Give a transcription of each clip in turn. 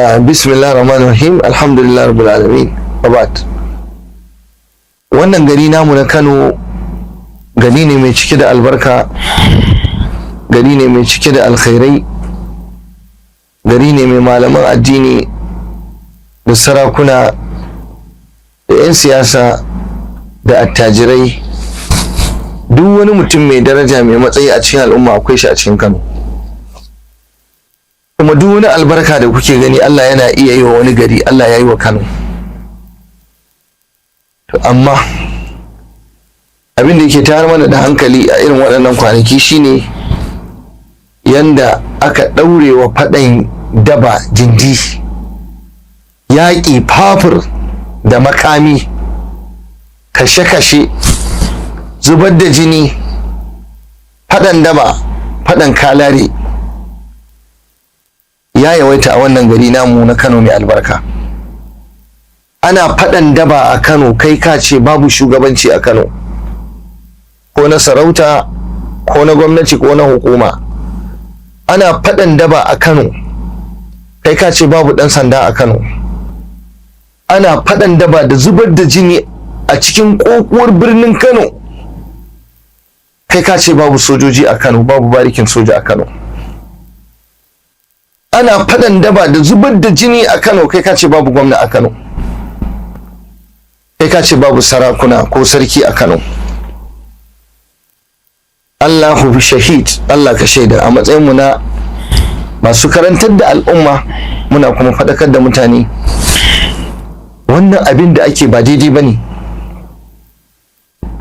bismillah rahman rahim alhamdulillah rabbil alamin wabat. Wannan gari namu na Kano gari ne mai cike da albarka, gari ne mai cike da alkhairai, gari ne mai malaman addini da sarakuna da 'yan siyasa da attajirai. Duk wani mutum mai daraja mai matsayi a cikin al'umma akwai shi a cikin Kano. Kuma duk wani albarka da kuke gani Allah yana iya yi wa wani gari, Allah ya yi wa Kano. To amma abin da yake tayar mana da hankali a irin waɗannan kwanaki shine yanda aka ɗaure wa faɗan daba jindi, yaƙi fafur da makami, kashe-kashe, zubar da jini, faɗan daba, faɗan kalare ya yawaita a wannan gari namu na Kano mai albarka. Ana faɗan daba a Kano kai ka ce babu shugabanci a Kano, ko na sarauta ko na gwamnati ko na hukuma. Ana faɗan daba a Kano kai ka ce babu ɗan sanda a Kano. Ana faɗan daba da zubar da jini a cikin ƙoƙuwar birnin Kano kai ka ce babu sojoji a Kano, babu barikin soja a Kano. Ana faɗan daba da zubar da jini a Kano kai ka ce babu gwamna a Kano, kai ka ce babu sarakuna ko sarki a Kano. Allahu bi shahid, Allah ka shaida a matsayinmu na masu karantar da al'umma muna kuma faɗakar da mutane wannan abin da ake ba daidai ba ne,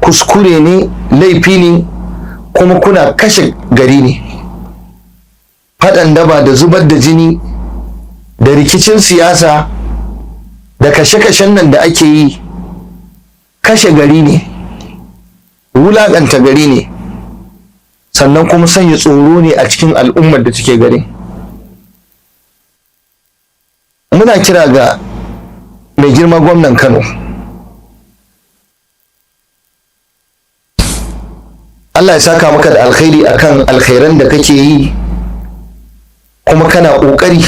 kuskure ne, laifi ne, kuma kuna kashe gari ne. Faɗan daba da zubar da jini da rikicin siyasa da kashe-kashen nan da ake yi kashe gari ne, wulaƙanta gari ne, sannan kuma sanya tsoro ne a cikin al'ummar da take garin. Muna kira ga mai girma gwamnan Kano, Allah ya saka maka da alkhairi akan alkhairan da kake yi, kuma kana ƙoƙari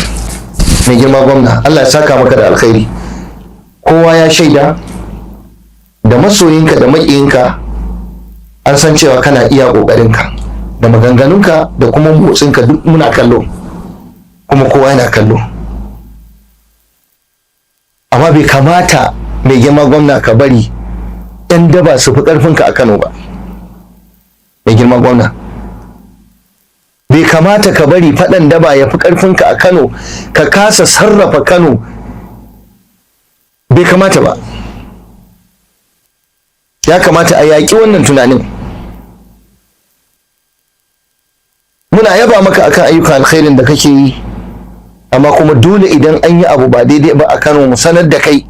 mai girma gwamna, Allah ya saka maka da alkhairi. Kowa ya shaida da masoyinka da maƙiyinka an san cewa kana iya ƙoƙarinka da maganganunka da kuma motsinka duk muna kallo, kuma kowa yana kallo. Amma bai kamata mai girma gwamna ka bari 'yan daba su fi ƙarfinka a Kano ba. Mai girma gwamna, bai kamata ka bari faɗan daba ya fi ƙarfinka a Kano, ka kasa sarrafa Kano, bai kamata ba. Ya kamata a yaƙi wannan tunanin. Muna yaba maka akan ayyukan alkhairin da kake yi, amma kuma dole idan an yi abu ba daidai ba a Kano mu sanar da kai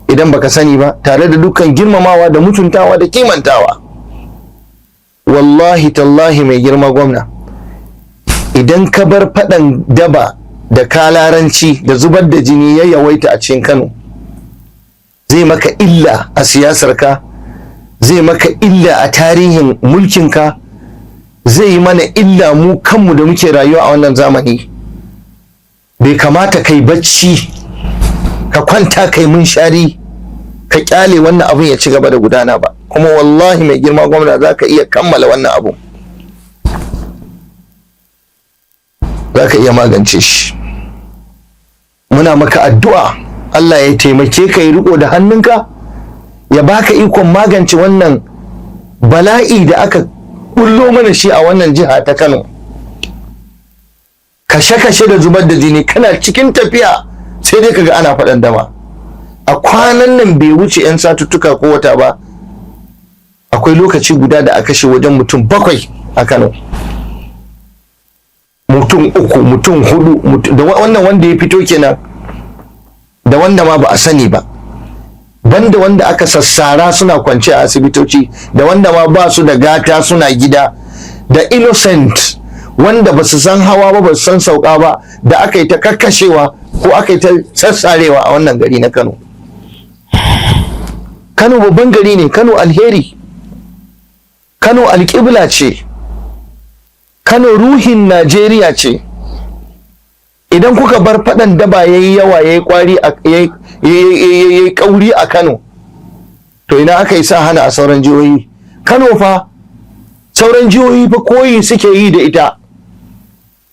idan baka sani ba, tare da dukkan girmamawa da mutuntawa da kimantawa. Wallahi tallahi mai girma gwamna, idan ka bar faɗan daba da kalaranci da zubar da jini ya yawaita a cikin Kano, zai maka illa a siyasarka, zai maka illa a tarihin mulkinka, zai yi mana illa mu kanmu da muke rayuwa a wannan zamani. Bai kamata kai bacci ka kwanta kai munshari ka kyale wannan abun ya ci gaba da gudana ba. Kuma wallahi mai girma gwamna za ka iya kammala wannan abu, za ka iya magance shi. Muna maka addu'a Allah ya taimake ka, ya riko da hannunka, ya baka ikon magance wannan bala'i da aka bullo mana shi a wannan jiha ta Kano. Kashe-kashe da zubar da jini, kana cikin tafiya sai dai kaga ana faɗan dama. A kwanan nan bai wuce 'yan satuttuka ko wata ba, akwai lokaci guda da aka kashe wajen mutum 7 a Kano, mutum 3, mutum 4, da wannan wanda ya fito kenan, da wanda ma ba a sani ba, banda wanda aka sassara suna kwance a asibitoci, da wanda ma ba su da gata suna gida, da innocent wanda ba su san hawa ba, ba su san sauka ba, da aka yi ta kakkashewa ko aka yi ta sassarewa a wannan gari na Kano. Kano babban gari ne, Kano alheri, Kano alƙibla ce, Kano ruhin Najeriya ce. idan kuka bar faɗan daba yayi yawa yayi kwari yayi kauri a Kano, to ina aka yi sa hana a sauran jihohi? Kano fa sauran jihohi fa koyi suke yi da ita,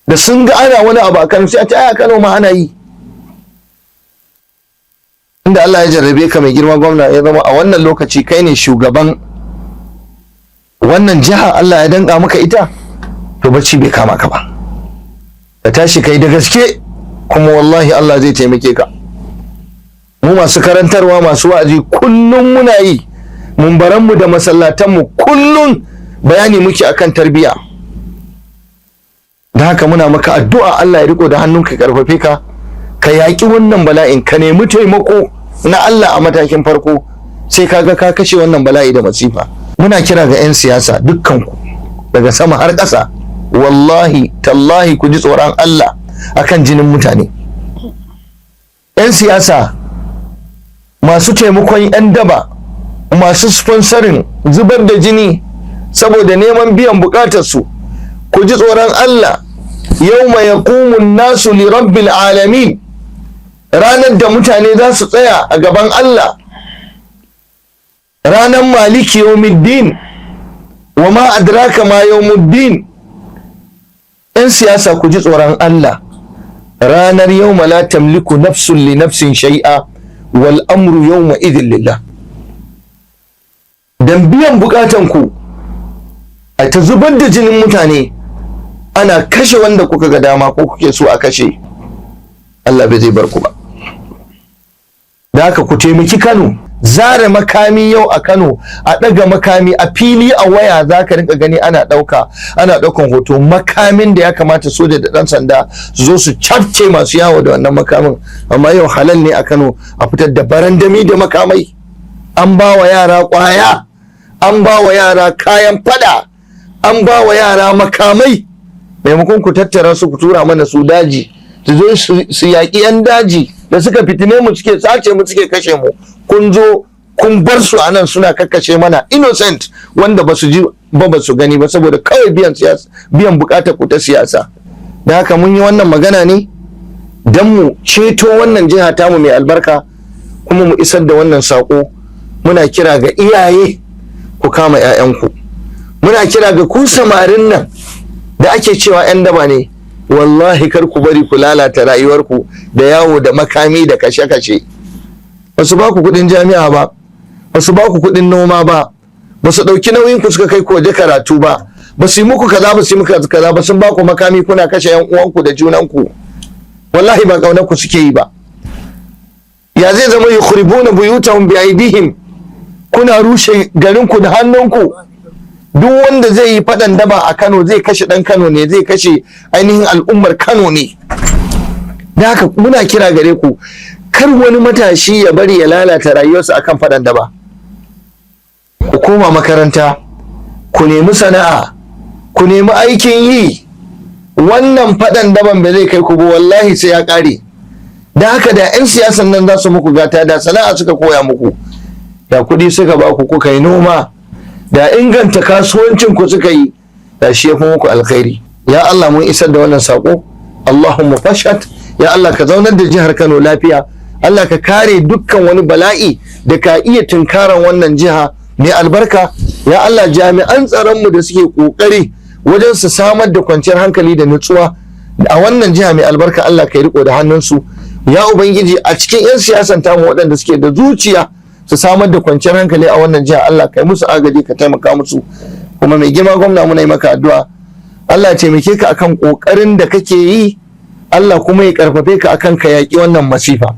da sun ga ana wani abu a Kano sai a ce a Kano ma ana yi. Inda Allah ya jarrabe ka mai girma gwamna, ya zama a wannan lokaci kai ne shugaban wannan jiha, Allah ya danka maka ita, to bacci bai kama ka ba, ka tashi kai da gaske, kuma wallahi Allah zai taimake ka. Mu masu karantarwa, masu wa'azi, kullum muna yi, mumbaranmu da masallatanmu kullum bayani muke akan tarbiyya. Da haka muna maka addu'a Allah ya riko da hannunka, karfafe ka, ka yaƙi wannan bala'in, ka nemi taimako na Allah a matakin farko, sai kaga ka kashe wannan bala'i da masifa. Muna kira ga 'yan siyasa dukkanku daga sama har ƙasa, wallahi tallahi ku ji tsoron Allah akan jinin mutane. 'Yan siyasa masu taimakon 'yan daba, masu sponsorin zubar da jini saboda neman biyan bukatarsu, ku ji tsoron Allah. Yawma yaqumun nasu li rabbil alamin, ranar da mutane za su tsaya a gaban Allah, ranar maliki yawmiddin, wa ma adraka ma yawmuddin. 'Yan siyasa ku ji tsoron Allah, ranar yawma la tamliku nafsun li nafsin shay'a wal amru yawma idhin lillah. Dan biyan bukatan ku a ta zubar da jinin mutane, ana kashe wanda kuka ga dama ko kuke so a kashe, Allah bai zai bar ku ba. Da haka ku taimaki Kano. Zare makami yau a Kano, a ɗaga makami a fili a waya, za ka rinka gani ana ɗaukan hoto, makamin da ya kamata soja da ɗan sanda su zo su cafke masu yawo da wannan makamin, amma yau halal ne a Kano a fitar da barandami da makamai. An ba wa yara ƙwaya, an ba wa yara kayan fada, an ba wa yara makamai. Maimakon ku tattara su ku tura mana su daji, su zo su yaƙi 'yan daji da suka fitine mu, suke sace mu, suke kashe mu, kun zo kun bar su a nan suna kakkashe mana innocent wanda ba su ji ba, ba su gani ba, saboda kawai biyan bukatar ku ta siyasa. Da haka mun yi wannan magana ne don mu ceto wannan jiha tamu mai albarka, kuma mu isar da wannan sako. Muna kira ga iyaye, ku kama 'ya'yanku. Muna kira ga ku samarin nan da ake cewa 'yan daba ne, wallahi kar ku bari ku lalata rayuwarku da yawo da makami da kashe-kashe. Ba su ba ku kudin jami'a ba, ba su ba ku kudin noma ba, ba su ɗauki nauyin ku suka kai ku waje karatu ba, ba su yi muku kaza, ba su yi muku kaza ba, sun ba ku makami kuna kashe 'yan uwanku da junanku. Wallahi ba ƙaunar ku suke yi ba. Ya zai zama yukhribuna buyutahum bi aidihim, kuna rushe garinku da hannunku. Duk wanda zai yi faɗan daba a Kano zai kashe ɗan Kano ne, zai kashe ainihin al'ummar Kano ne. Da haka muna kira gare ku, kar wani matashi ya bari ya lalata rayuwarsa akan faɗan daba. Ku koma makaranta, ku nemi sana'a, ku nemi aikin yi. Wannan faɗan daban ba zai kai ku ba, wallahi sai ya ƙare. Da haka da 'yan siyasan nan za su muku gata, da sana'a suka koya muku, da kuɗi suka ba ku, kuka yi noma, da inganta kasuwancin ku suka yi, da shi ya fi muku alkhairi. Ya Allah, mun isar da wannan sako. Allahumma fashat, ya Allah ka zaunar da jihar Kano lafiya. Allah ka kare dukkan wani bala'i da ka iya tunkaran wannan jiha mai albarka. Ya Allah, jami'an tsaronmu da suke kokari wajen su samar da kwanciyar hankali da nutsuwa a wannan jiha mai albarka, Allah ka yi riko da hannunsu. Ya Ubangiji, a cikin 'yan siyasan tamu waɗanda suke da zuciya su samar da kwanciyar hankali a wannan jiha, Allah ka yi musu agaji, ka taimaka musu. Kuma mai girma gwamna, muna yi maka addu'a, Allah ya taimake ka akan kokarin da kake yi, Allah kuma ya karfafe ka akan ka yaƙi wannan masifa.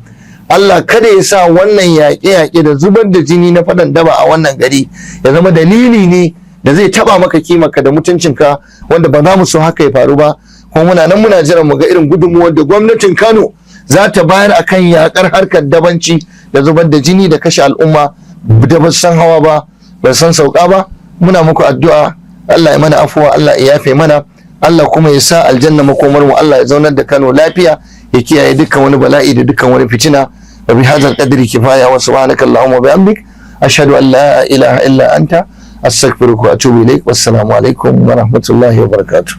Allah kada ya sa wannan yaƙe-yaƙe da zubar da jini na faɗan daba a wannan gari ya zama dalili ne da zai taɓa maka kimarka da mutuncinka, wanda ba za mu so haka ya faru ba. Kuma muna nan muna jiran mu ga irin gudunmuwar da gwamnatin Kano za ta bayar akan yaƙar harkar dabanci da zubar da jini da kashe al'umma da ba san hawa ba, ba san sauka ba. Muna muku addu'a, Allah ya mana afuwa, Allah ya yafe mana, Allah kuma ya sa aljanna makomar mu, Allah ya zaunar da Kano lafiya, ya kiyaye dukkan wani bala'i da dukkan wani fitina. Wa bi hadzal qadri kifaya, wa subhanaka allahumma wa bihamdik, ashhadu an la ilaha illa anta, astaghfiruka wa atubu ilaik. Wassalamu alaikum wa rahmatullahi wa barakatuh.